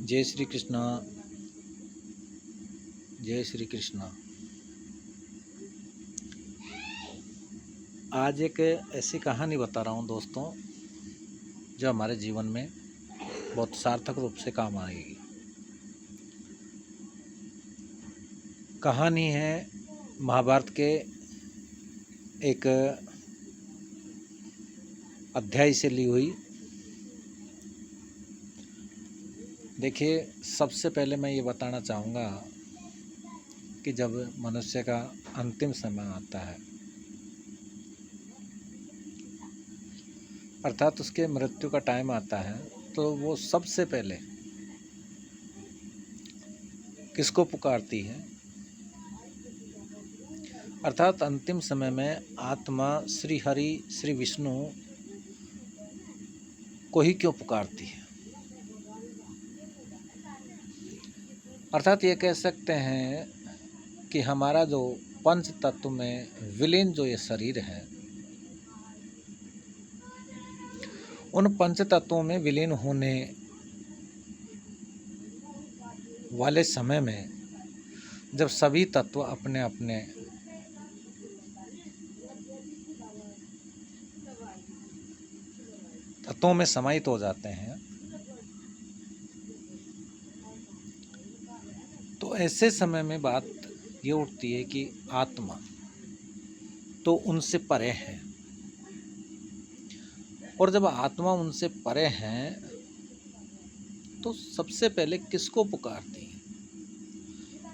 जय श्री कृष्णा। जय श्री कृष्णा। आज एक ऐसी कहानी बता रहा हूँ दोस्तों, जो हमारे जीवन में बहुत सार्थक रूप से काम आएगी। कहानी है महाभारत के एक अध्याय से ली हुई। देखिए, सबसे पहले मैं ये बताना चाहूँगा कि जब मनुष्य का अंतिम समय आता है, अर्थात उसके मृत्यु का टाइम आता है, तो वो सबसे पहले किसको पुकारती है? अर्थात अंतिम समय में आत्मा श्री हरि श्री विष्णु को ही क्यों पुकारती है? अर्थात ये कह सकते हैं कि हमारा जो पंच तत्व में विलीन जो ये शरीर है, उन पंच तत्वों में विलीन होने वाले समय में जब सभी तत्व अपने अपने तत्वों में समाहित हो जाते हैं, तो ऐसे समय में बात ये उठती है कि आत्मा तो उनसे परे है, और जब आत्मा उनसे परे है तो सबसे पहले किसको पुकारती है?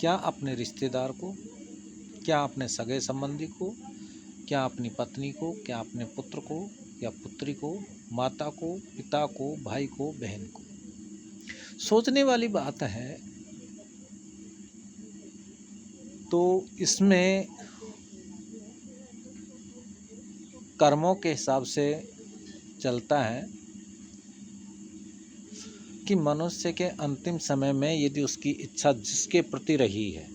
क्या अपने रिश्तेदार को? क्या अपने सगे संबंधी को? क्या अपनी पत्नी को? क्या अपने पुत्र को या पुत्री को? माता को, पिता को, भाई को, बहन को? सोचने वाली बात है। तो इसमें कर्मों के हिसाब से चलता है कि मनुष्य के अंतिम समय में यदि उसकी इच्छा जिसके प्रति रही है,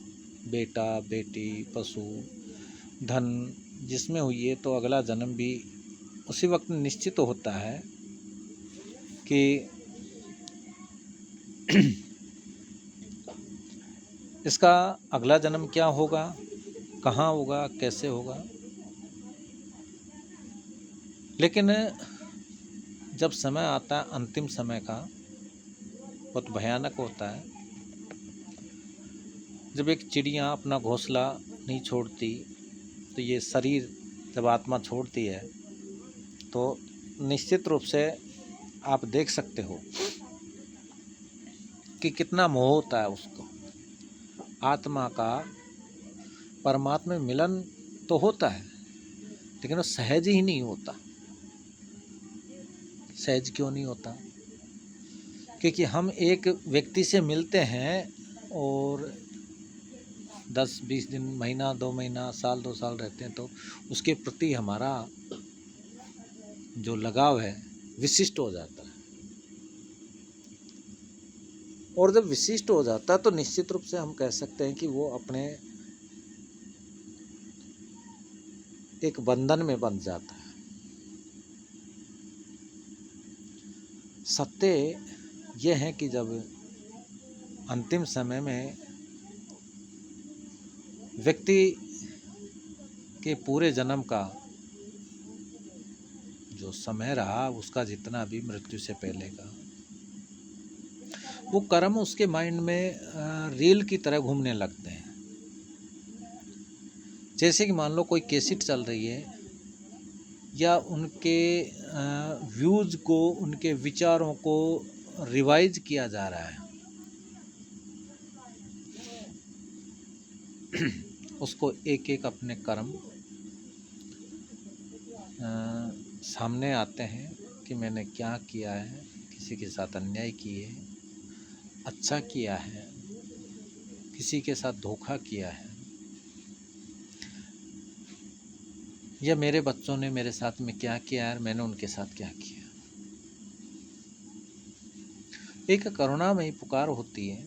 बेटा, बेटी, पशु, धन, जिसमें हुई है, तो अगला जन्म भी उसी वक्त निश्चित होता है कि इसका अगला जन्म क्या होगा, कहाँ होगा, कैसे होगा। लेकिन जब समय आता है अंतिम समय का, बहुत भयानक होता है। जब एक चिड़िया अपना घोंसला नहीं छोड़ती, तो ये शरीर जब आत्मा छोड़ती है तो निश्चित रूप से आप देख सकते हो कि कितना मोह होता है उसको। आत्मा का परमात्मा में मिलन तो होता है, लेकिन वो सहज ही नहीं होता। सहज क्यों नहीं होता? क्योंकि हम एक व्यक्ति से मिलते हैं और 10-20 दिन, महीना, 2 महीना, साल, 2 साल रहते हैं, तो उसके प्रति हमारा जो लगाव है विशिष्ट हो जाता है। और जब विशिष्ट हो जाता है तो निश्चित रूप से हम कह सकते हैं कि वो अपने एक बंधन में बंध जाता है। सत्य यह है कि जब अंतिम समय में व्यक्ति के पूरे जन्म का जो समय रहा, उसका जितना भी मृत्यु से पहले का, वो कर्म उसके माइंड में रील की तरह घूमने लगते हैं। जैसे कि मान लो कोई कैसेट चल रही है, या उनके व्यूज़ को, उनके विचारों को रिवाइज किया जा रहा है। उसको एक एक अपने कर्म सामने आते हैं कि मैंने क्या किया है, किसी के साथ अन्याय किए, अच्छा किया है, किसी के साथ धोखा किया है, या मेरे बच्चों ने मेरे साथ में क्या किया है, मैंने उनके साथ क्या किया। एक करुणामयी पुकार होती है,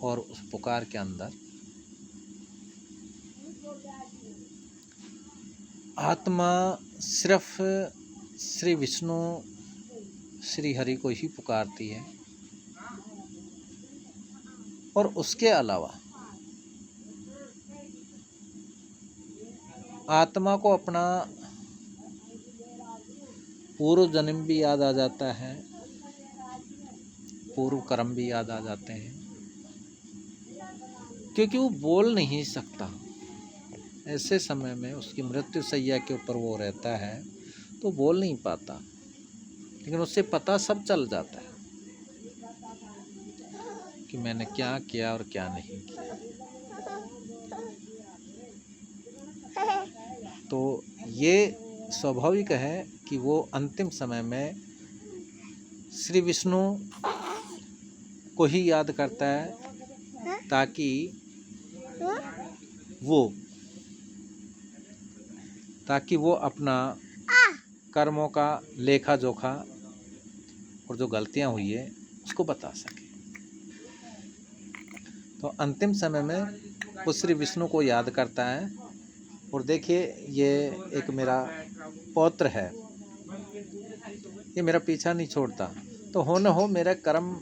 और उस पुकार के अंदर आत्मा सिर्फ श्री विष्णु, श्री हरि को ही पुकारती है। और उसके अलावा आत्मा को अपना पूर्व जन्म भी याद आ जाता है, पूर्व कर्म भी याद आ जाते हैं, क्योंकि वो बोल नहीं सकता। ऐसे समय में उसकी मृत्यु शैया के ऊपर वो रहता है तो बोल नहीं पाता, लेकिन उससे पता सब चल जाता है कि मैंने क्या किया और क्या नहीं किया। तो ये स्वाभाविक है कि वो अंतिम समय में श्री विष्णु को ही याद करता है, ताकि वो अपना कर्मों का लेखा जोखा और जो गलतियां हुई है उसको बता सके। तो अंतिम समय में वो श्री विष्णु को याद करता है। और देखिए, ये एक मेरा पौत्र है, ये मेरा पीछा नहीं छोड़ता। तो हो न हो मेरा कर्म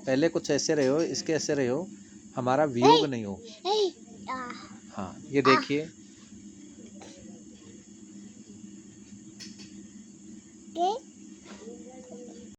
पहले कुछ ऐसे रहे हो, इसके ऐसे रहे हो, हमारा वियोग नहीं हो। हाँ, ये देखिए